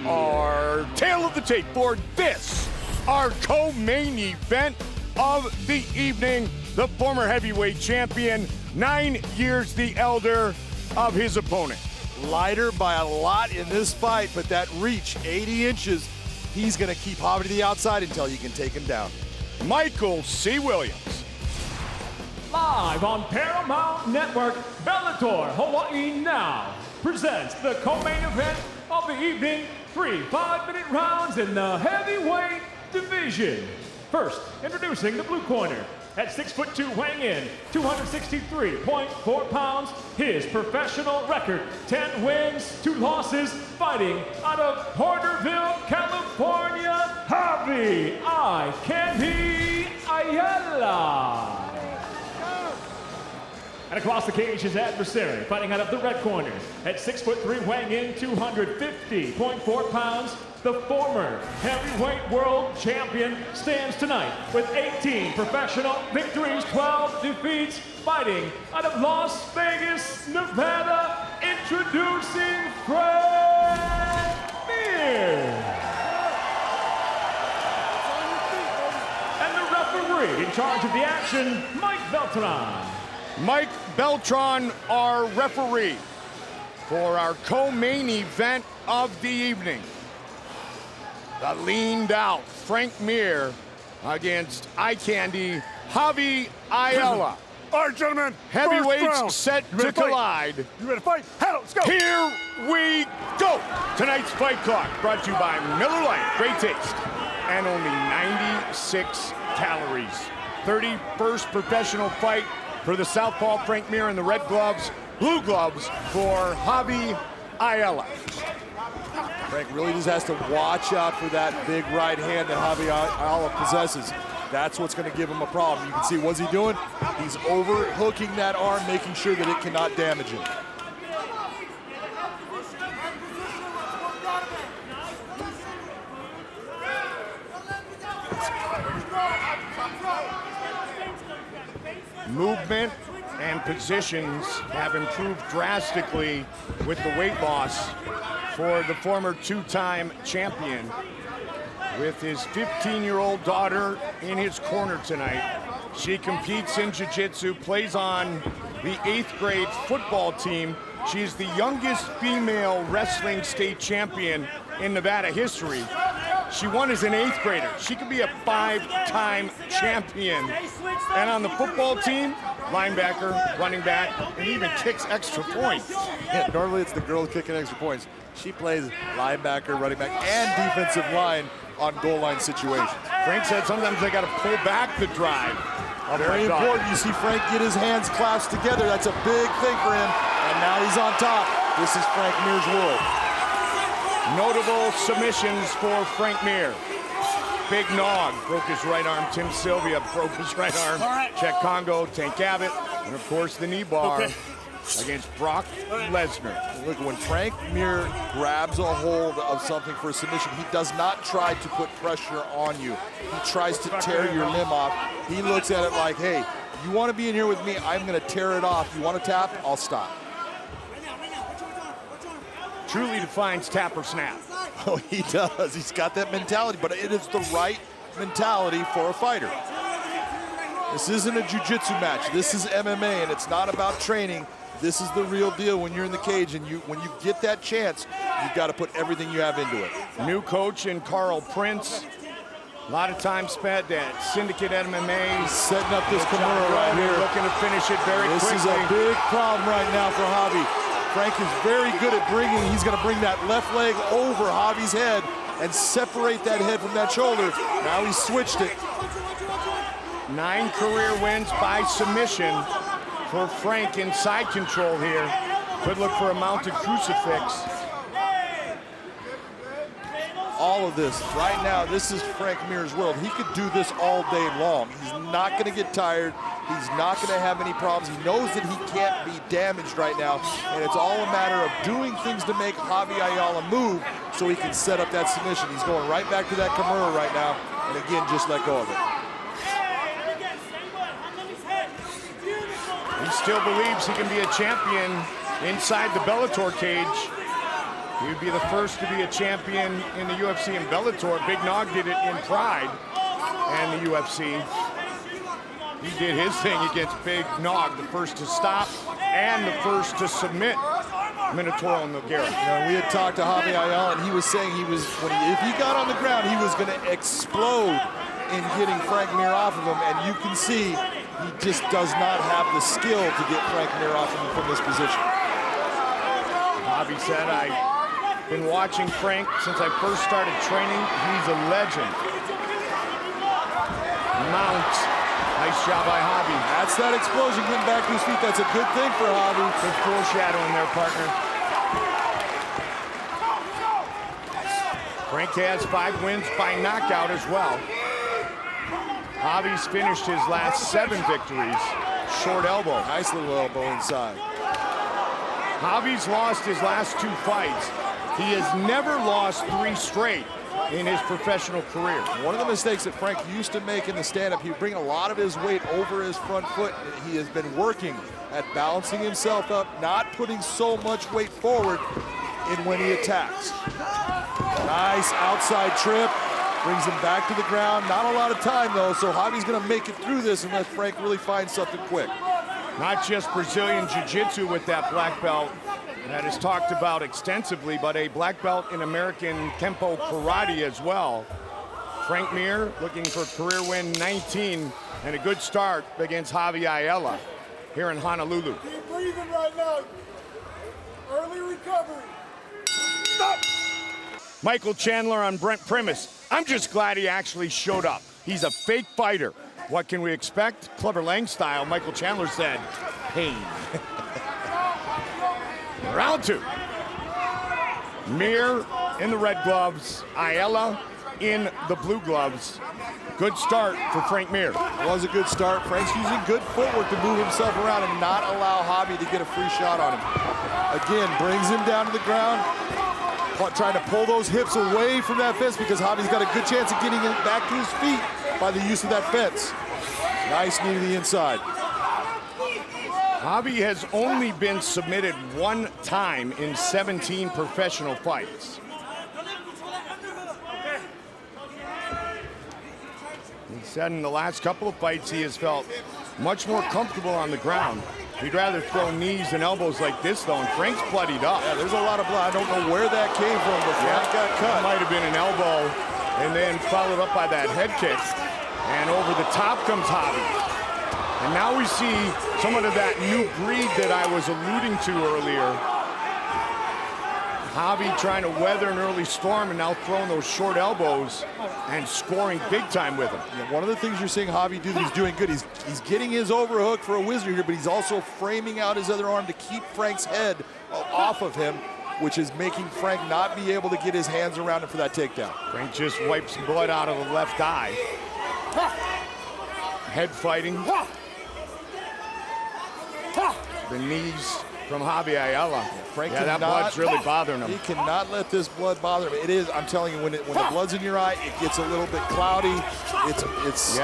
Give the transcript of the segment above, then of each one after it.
our tail of the tape for this, our co-main event of the evening. The former heavyweight champion, 9 years the elder of his opponent. Lighter by a lot in this fight, but that reach, 80 inches, he's gonna keep Javy to the outside until you can take him down. Michael C. Williams. Live on Paramount Network, Bellator Hawaii Now presents the co-main event of the evening. 3 5-minute rounds in the heavyweight division. First, introducing the blue corner. At 6'2", weighing in 263.4 pounds, his professional record, 10 wins, 2 losses, fighting out of Porterville, California, Javy Ayala. And across the cage, his adversary, fighting out of the red corner. At 6'3", weighing in 250.4 pounds, the former heavyweight world champion stands tonight with 18 professional victories, 12 defeats, fighting out of Las Vegas, Nevada, introducing Frank Mir. And the referee in charge of the action, Mike Beltran. Mike Beltran, our referee for our co-main event of the evening. The leaned out Frank Mir against eye candy Javy Ayala. All right, gentlemen. Heavyweights set to collide. You ready to fight? Hell, let's go. Here we go. Tonight's fight clock brought to you by Miller Lite. Great taste and only 96 calories. 31st professional fight for the southpaw Frank Mir in the red gloves, blue gloves for Javy Ayala. Frank really just has to watch out for that big right hand that Javy Ayala possesses. That's what's going to give him a problem. You can see, what's he doing? He's overhooking that arm, making sure that it cannot damage him. Movement and positions have improved drastically with the weight loss for the former 2-time champion, with his 15-year-old daughter in his corner tonight. She competes in Jiu-Jitsu, plays on the 8th grade football team. She's the youngest female wrestling state champion in Nevada history. She won as an 8th grader. She could be a 5-time champion. And on the football team, linebacker, running back, and even kicks extra points. Yeah, normally it's the girl kicking extra points. She plays linebacker, running back, and defensive line on goal line situations. Frank said sometimes they got to pull back the drive. Very important. You see Frank get his hands clasped together. That's a big thing for him. And now he's on top. This is Frank Mir's world. Notable submissions for Frank Mir. Big Nog broke his right arm. Tim Sylvia broke his right arm. Czech Congo, Tank Abbott, and of course the knee bar against Brock Lesnar. Look, when Frank Mir grabs a hold of something for a submission, he does not try to put pressure on you. He tries to tear your limb off. He looks at it like, hey, you want to be in here with me, I'm going to tear it off. You want to tap? I'll stop. Truly defines tap or snap. Oh, he does. He's got that mentality, but it is the right mentality for a fighter. This isn't a jiu-jitsu match. This is MMA, and it's not about training. This is the real deal when you're in the cage, and when you get that chance, you've got to put everything you have into it. New coach in Carl Prince. A lot of time spent at Syndicate MMA. He's setting up this Kimura right here. Looking to finish it very quickly. This is a big problem right now for Javy. Frank is very good at he's going to bring that left leg over Javy's head and separate that head from that shoulder. Now he's switched it. 9 career wins by submission for Frank in side control here. Could look for a mounted crucifix. All of this, right now, this is Frank Mir's world. He could do this all day long. He's not going to get tired. He's not going to have any problems. He knows that he can't be damaged right now, and it's all a matter of doing things to make Javy Ayala move so he can set up that submission. He's going right back to that Kimura right now, and again, just let go of it. He still believes he can be a champion inside the Bellator cage. He would be the first to be a champion in the UFC and Bellator. Big Nog did it in Pride and the UFC. He did his thing against Big Nog, the first to stop and the first to submit Minotauro Nogueira. We had talked to Javy Ayala, and he was saying if he got on the ground, he was going to explode in getting Frank Mir off of him, and you can see he just does not have the skill to get Frank Mir off of him from this position. Javy said, I've been watching Frank since I first started training. He's a legend. Mount. Nice job by Javy. That's that explosion getting back to his feet. That's a good thing for Javy. Good foreshadowing there, partner. Frank has 5 wins by knockout as well. Javy's finished his last 7 victories. Short elbow. Nice little elbow inside. Javy's lost his last 2 fights. He has never lost 3 straight in his professional career. One of the mistakes that Frank used to make in the stand-up, he would bring a lot of his weight over his front foot. He has been working at balancing himself up, not putting so much weight forward in when he attacks. Nice outside trip, brings him back to the ground. Not a lot of time though, so Javy's gonna make it through this unless Frank really finds something quick. Not just Brazilian Jiu-Jitsu with that black belt that is talked about extensively, but a black belt in American Kempo Karate as well. Frank Mir looking for career win 19 and a good start against Javy Ayala here in Honolulu. Keep breathing right now. Early recovery. Stop! Michael Chandler on Brent Primus. I'm just glad he actually showed up. He's a fake fighter. What can we expect? Clubber Lang style, Michael Chandler said, pain. Round 2. Mir in the red gloves, Ayala in the blue gloves. Good start for Frank Mir. Was a good start. Frank's using good footwork to move himself around and not allow Javy to get a free shot on him. Again, brings him down to the ground, trying to pull those hips away from that fence because Javy's got a good chance of getting it back to his feet by the use of that fence. Nice knee to the inside. Javy has only been submitted 1 time in 17 professional fights. He said in the last couple of fights he has felt much more comfortable on the ground. He'd rather throw knees and elbows like this though, and Frank's bloodied up. Yeah, there's a lot of blood. I don't know where that came from, but Frank got cut. It might have been an elbow and then followed up by that head kick. And over the top comes Javy. And now we see somewhat of that new breed that I was alluding to earlier. Javy trying to weather an early storm and now throwing those short elbows and scoring big time with them. Yeah, one of the things you're seeing Javy do that he's doing good, he's getting his overhook for a wizard here, but he's also framing out his other arm to keep Frank's head off of him, which is making Frank not be able to get his hands around him for that takedown. Frank just wipes blood out of the left eye. Head fighting. The knees from Javy Ayala. Frank that blood's really bothering him. He cannot let this blood bother him. It is, I'm telling you, when the blood's in your eye, it gets a little bit cloudy. It's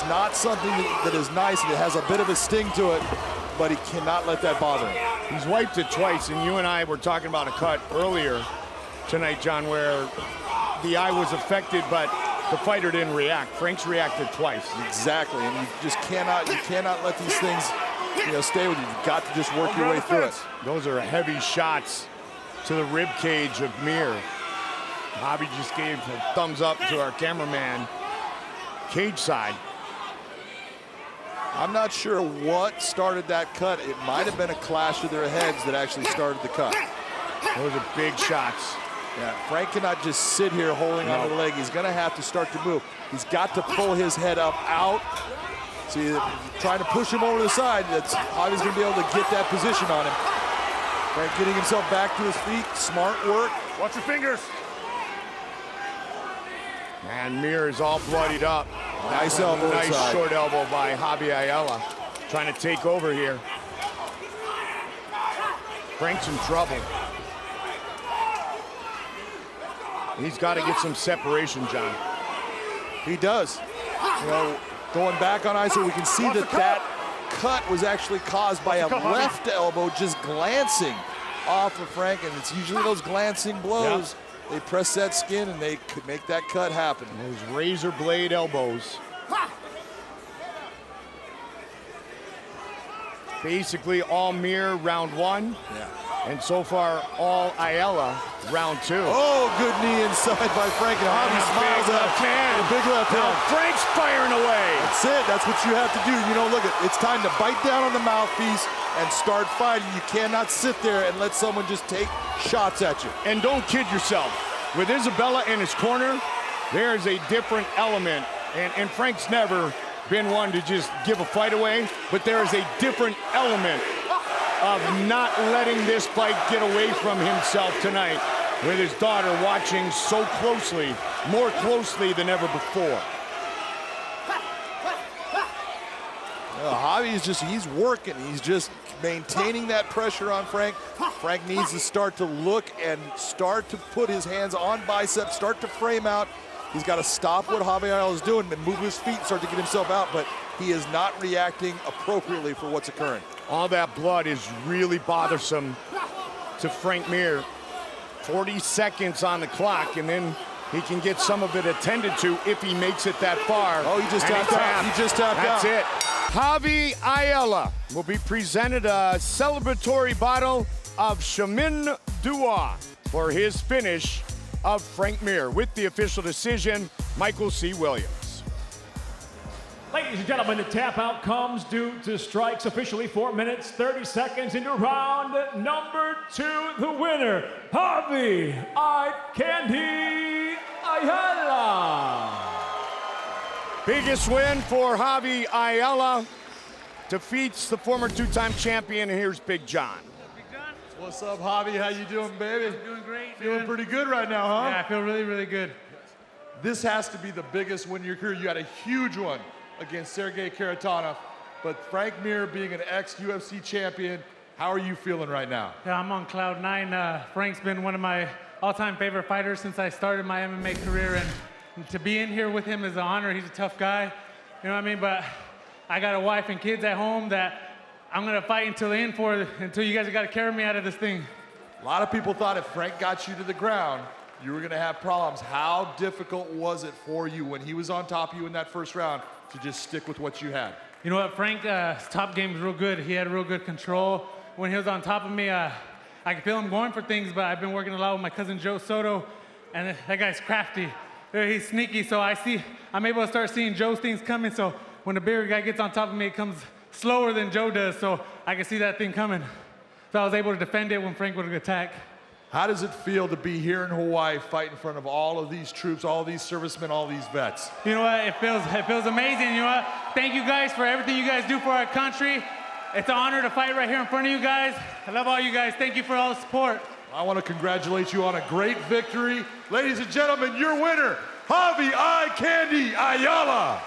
not something that is nice, and it has a bit of a sting to it, but he cannot let that bother him. He's wiped it twice, and you and I were talking about a cut earlier tonight, John, where the eye was affected, but the fighter didn't react. Frank's reacted twice. Exactly, and you just cannot let these things stay with you. You've got to just work your way through it. Those are heavy shots to the rib cage of Mir. Javy just gave a thumbs up to our cameraman, cage side. I'm not sure what started that cut. It might have been a clash of their heads that actually started the cut. Those are big shots. Yeah, Frank cannot just sit here holding onto the leg. He's going to have to start to move. He's got to pull his head up out. See, trying to push him over the side. Javy's going to be able to get that position on him. Frank getting himself back to his feet. Smart work. Watch your fingers. And Mir is all bloodied up. Nice elbow Nice inside. short elbow by Javy Ayala. Trying to take over here. Frank's in trouble. He's got to get some separation, John. He does. Going back on ISO, we can see that cut was actually caused by a left elbow just glancing off of Frank, and it's usually those glancing blows. Yep. They press that skin, and they could make that cut happen. Those razor blade elbows. Basically all Mir round 1. Yeah. And so far all Ayala round 2. Oh, good knee inside by Frank, and Javi smiles at hand. The big left now hand. Frank's firing away. That's it. That's what you have to do. You know, look, it's time to bite down on the mouthpiece and start fighting. You cannot sit there and let someone just take shots at you. And don't kid yourself. With Isabella in his corner, there is a different element. And Frank's never been one to just give a fight away, but there is a different element of not letting this fight get away from himself tonight, with his daughter watching so closely, more closely than ever before. Javi is he's working. He's just maintaining that pressure on Frank. Frank needs to start to look and start to put his hands on biceps, start to frame out. He's got to stop what Javi Ayala is doing and move his feet and start to get himself out, but he is not reacting appropriately for what's occurring. All that blood is really bothersome to Frank Mir. 40 seconds on the clock, and then he can get some of it attended to if he makes it that far. Oh, he just tapped out. He just tapped out. That's it. Javy Ayala will be presented a celebratory bottle of Chemin Dua for his finish of Frank Mir. With the official decision, Michael C. Williams. Ladies and gentlemen, the tap out comes due to strikes officially 4 minutes, 30 seconds into round number 2. The winner, Javy Ayala. Biggest win for Javy Ayala. Defeats the former 2-time champion, and here's Big John. What's up, Javy? How you doing, baby? I'm doing great. Feeling pretty good right now, huh? Yeah, I feel really, really good. This has to be the biggest win of your career. You had a huge one against Sergey Karatanov, but Frank Mir being an ex-UFC champion, how are you feeling right now? Yeah, I'm on cloud 9. Frank's been one of my all-time favorite fighters since I started my MMA career, and to be in here with him is an honor. He's a tough guy, you know what I mean? But I got a wife and kids at home that I'm gonna fight until the end until you guys have got to carry me out of this thing. A lot of people thought if Frank got you to the ground, you were gonna have problems. How difficult was it for you when he was on top of you in that first round to just stick with what you had? You know what, Frank's top game was real good. He had real good control. When he was on top of me, I could feel him going for things, but I've been working a lot with my cousin Joe Soto, and that guy's crafty. He's sneaky, so I'm able to start seeing Joe's things coming, so when the bigger guy gets on top of me, it comes slower than Joe does, so I can see that thing coming. So I was able to defend it when Frank would attack. How does it feel to be here in Hawaii, fight in front of all of these troops, all these servicemen, all these vets? You know what, it feels amazing, you know what? Thank you guys for everything you guys do for our country. It's an honor to fight right here in front of you guys. I love all you guys. Thank you for all the support. I want to congratulate you on a great victory. Ladies and gentlemen, your winner, Javy Ayala.